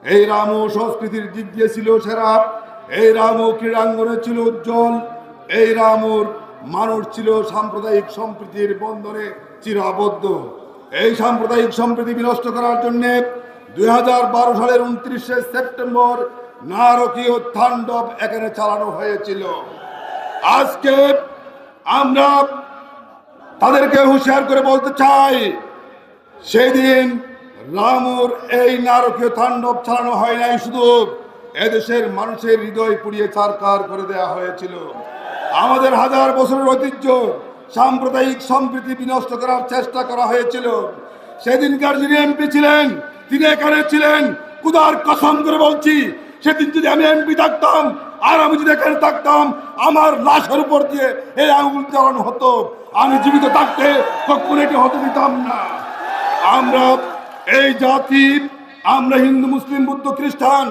এই রামু সংস্কৃতির দিক দিয়ে ছিল সেরা, এই রামু ক্রীড়াঙ্গনে ছিল উজ্জ্বল, এই রামুর মানুষ ছিল সাম্প্রদায়িক সম্প্রীতির বন্ধনে চিরাবদ্ধ। এই সাম্প্রদায়িক সম্প্রীতি বিনষ্ট করার জন্য 2012 সালের 29শে সেপ্টেম্বর নারকীয় তাণ্ডব এখানে চালানো হয়েছিল। আজকে আমরা তাদেরকে হুঁশিয়ার করে বলতে চাই, সেদিন রামুর এই নারকীয় তাণ্ডব চালানো হয় নাই, শুধু এদেশের মানুষের হৃদয় পুড়িয়ে ছারখার করে দেওয়া হয়েছিল। আমাদের হাজার বছরের ঐতিহ্য সাম্প্রদায়িক সম্প্রীতি বিনষ্ট করার চেষ্টা করা হয়েছিল। সেদিনকার যিনি এমপি ছিলেন তিনি এখানে ছিলেন। খুদার কসম করে বলছি, সেদিন যদি আমি এমপি থাকতাম আর আমি যদি এখানে থাকতাম, আমার লাশের উপর দিয়ে এই আঙুল চালানো হতো। আমি জীবিত থাকতে কখনো এটি হতে দিতাম না। আমরা এই জাতি, আমরা হিন্দু, মুসলিম, বুদ্ধ, খ্রিস্টান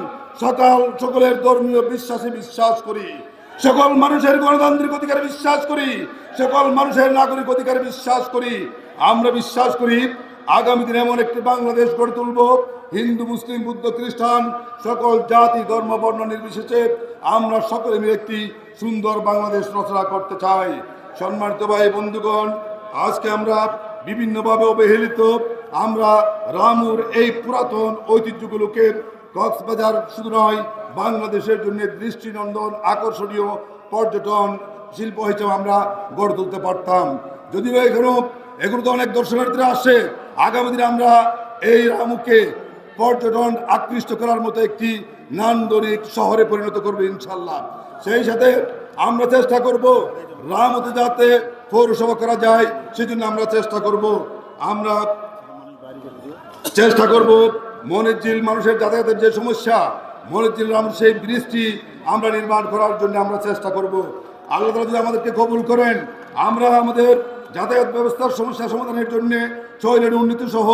সকলের ধর্মীয় বিশ্বাসে বিশ্বাস করি, সকল মানুষের গণতান্ত্রিক অধিকারে বিশ্বাস করি, সকল মানুষের নাগরিক অধিকারে বিশ্বাস করি। আমরা বিশ্বাস করি আগামী দিনে এমন একটি বাংলাদেশ গড়ে তুলব, হিন্দু, মুসলিম, বুদ্ধ, খ্রিস্টান সকল জাতি, ধর্ম, বর্ণ নির্বিশেষে আমরা সকলে মিলে একটি সুন্দর বাংলাদেশ রচনা করতে চাই। সম্মানিত ভাই বন্ধুগণ, আজকে আমরা বিভিন্নভাবে অবহেলিত আমরা রামুর এই পুরাতন ঐতিহ্যগুলোকে কক্সবাজার শুধু নয়, বাংলাদেশের জন্য দৃষ্টিনন্দন আকর্ষণীয় পর্যটন শিল্প হিসেবে আমরা গড়ে তুলতে পারতাম। যদিও এগুলো তো অনেক দর্শনার্থীরা আসে। আগামী দিনে আমরা এই রামুকে পর্যটন আকৃষ্ট করার মতো একটি নান্দনিক শহরে পরিণত করবো ইনশাল্লাহ। সেই সাথে আমরা চেষ্টা করব রামুতে যাতে পৌরসভা করা যায়, সেজন্য আমরা চেষ্টা করব। আমরা চেষ্টা করব মনিঝিল মানুষের যাতায়াতের যে সমস্যা, মনিঝিল রামুর সেই ব্রিজটি আমরা নির্মাণ করার জন্য আমরা চেষ্টা করব। আল্লাহ তাআলা যদি আমাদেরকে কবুল করেন, আমরা আমাদের যাতায়াত ব্যবস্থার সমস্যা সমাধানের জন্য শৈলের উন্নতি সহ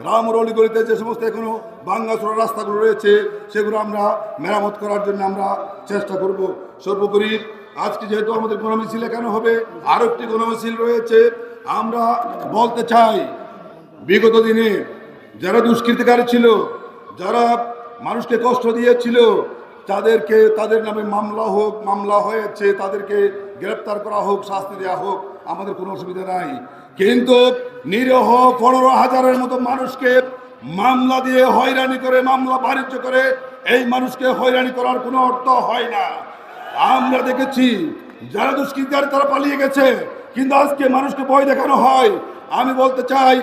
রামুর অলিগলিতে যে সমস্ত এখনো ভাঙ্গাচোরা রাস্তাগুলো রয়েছে সেগুলো আমরা মেরামত করার জন্য আমরা চেষ্টা করব। সর্বোপরি আজকে যেহেতু আমাদের গণমিছিল এখানে হবে, আরো একটি গণমিছিল রয়েছে। আমরা বলতে চাই, বিগত দিনে যারা দুষ্কৃতিকারী ছিল, যারা মানুষকে কষ্ট দিয়েছিল, তাদের নামে মামলা হয়েছে, তাদেরকে গ্রেপ্তার করা হোক, শাস্তি দেওয়া হোক, আমাদের কোনো অসুবিধা নাই। কিন্তু নিরীহ 15,000-এর মতো মানুষকে মামলা দিয়ে হয়রানি করে, মামলা বাণিজ্য করে এই মানুষকে হয়রানি করার কোনো অর্থ হয় না। আমরা দেখেছি যারা দুষ্কৃতিকারী তারা পালিয়ে গেছে, কিন্তু আজকে মানুষকে ভয় দেখানো হয়। আমি বলতে চাই,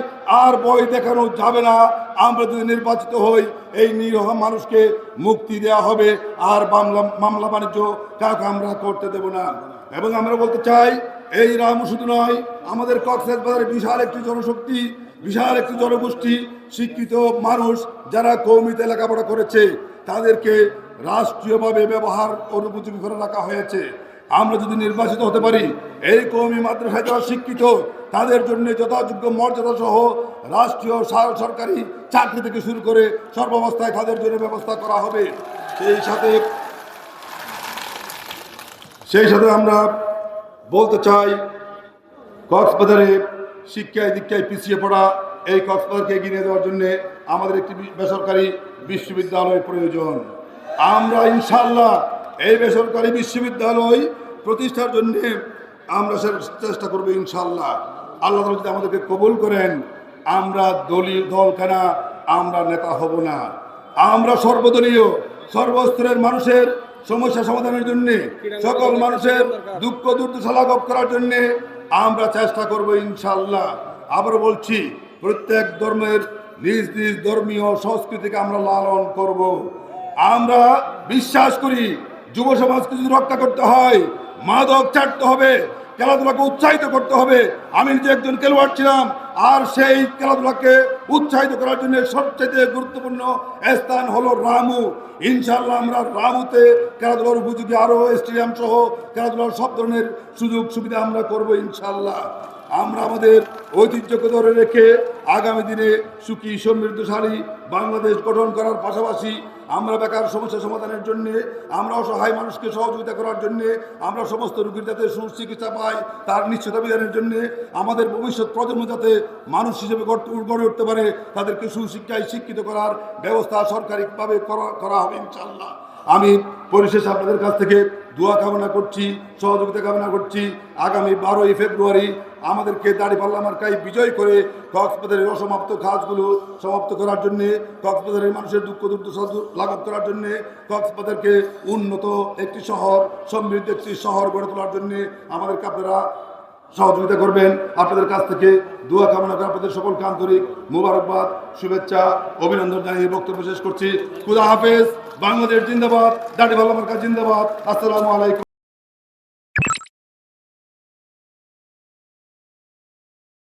আর ভয় দেখানো যাবে না। আমরা যদি নির্বাচিত হই, এই নিরীহ মানুষকে মুক্তি দেওয়া হবে, আর মামলা বাণিজ্য কাউকে আমরা করতে দেব না। এবং আমরা বলতে চাই, এই রামু শুধু নয়, আমাদের কক্সবাজারে বিশাল একটি জনশক্তি, বিশাল একটি জনগোষ্ঠী, শিক্ষিত মানুষ যারা কওমিতে লেখাপড়া করেছে, তাদেরকে রাষ্ট্রীয়ভাবে ব্যবহার অনুপযোগী করে রাখা হয়েছে। আমরা যদি নির্বাচিত হতে পারি, এই কওমি মাদ্রাসায় যারা শিক্ষিত তাদের জন্য যথাযোগ্য মর্যাদা সহ রাষ্ট্রীয় সরকারি চাকরি থেকে শুরু করে সর্বাবস্থায় তাদের জন্য ব্যবস্থা করা হবে। সেই সাথে আমরা বলতে চাই, কক্সবাজারে শিক্ষায় দীক্ষায় পিছিয়ে পড়া এই কক্সবাজারকে এগিয়ে নিয়ে যাওয়ার জন্য আমাদের একটি বেসরকারি বিশ্ববিদ্যালয় প্রয়োজন। আমরা ইনশাল্লাহ এই বেসরকারি বিশ্ববিদ্যালয় প্রতিষ্ঠার জন্য আমরা চেষ্টা করবো ইনশাল্লাহ। আল্লাহ তাআলা যদি আমাদেরকে কবুল করেন, আমরা দলখানা আমরা নেতা হব না। আমরা সর্বদলীয়, সর্বস্তরের মানুষের সমস্যা সমাধানের জন্য, সকল মানুষের দুঃখ দুর্দশা লাঘব করার জন্য আমরা চেষ্টা করব ইনশাল্লাহ। আবার বলছি, প্রত্যেক ধর্মের নিজ নিজ ধর্মীয় সংস্কৃতিকে আমরা লালন করব। আমরা বিশ্বাস করি যুব সমাজকে যদি রক্ষা করতে হয়, মাদক ছাড়তে হবে, খেলাধুলাকে উৎসাহিত করতে হবে। আমি নিজে একজন খেলোয়াড় ছিলাম, আর সেই খেলাধুলাকে উৎসাহিত করার জন্য সবচেয়ে গুরুত্বপূর্ণ স্থান হলো রামু। ইনশাল্লাহ আমরা রামুতে খেলাধুলার উপযোগী আরও স্টেডিয়াম সহ খেলাধুলার সব ধরনের সুযোগ সুবিধা আমরা করব ইনশাল্লাহ। আমরা আমাদের ঐতিহ্যকে ধরে রেখে আগামী দিনে সুখী সমৃদ্ধশালী বাংলাদেশ গঠন করার পাশাপাশি আমরা বেকার সমস্যা সমাধানের জন্য, আমরা অসহায় মানুষকে সহযোগিতা করার জন্য, আমরা সমস্ত রোগীর যাতে সুচিকিৎসা পাই তার নিশ্চয়তা বিধানের জন্য, আমাদের ভবিষ্যৎ প্রজন্ম যাতে মানুষ হিসেবে গড়ে উঠতে পারে, তাদেরকে সুশিক্ষায় শিক্ষিত করার ব্যবস্থা সরকারিভাবে করা হবে ইনশাআল্লাহ। আমি পরিশেষে আপনাদের কাছ থেকে দোয়া কামনা করছি, সহযোগিতা কামনা করছি। আগামী 12ই ফেব্রুয়ারি আমাদেরকে দাঁড়িপাল্লা মার্কায় বিজয় করে কক্সবাজারের অসমাপ্ত কাজগুলো সমাপ্ত করার জন্যে, কক্সবাজারের মানুষের দুঃখ দুর্দশা লাঘব করার জন্যে, কক্সবাজারকে উন্নত একটি শহর, সমৃদ্ধ একটি শহর গড়ে তোলার জন্যে আমাদেরকে আপনারা সহযোগিতা করবেন। আপনাদের কাছ থেকে দোয়া কামনা করে আপনাদের সকলকে আন্তরিক মোবারকবাদ, শুভেচ্ছা, অভিনন্দন জানিয়ে বক্তব্য শেষ করছি। খুদা হাফেজ। বাংলাদেশ জিন্দাবাদ। দাঁড়িপাল্লা মার্কা জিন্দাবাদ। আসসালামু আলাইকুম।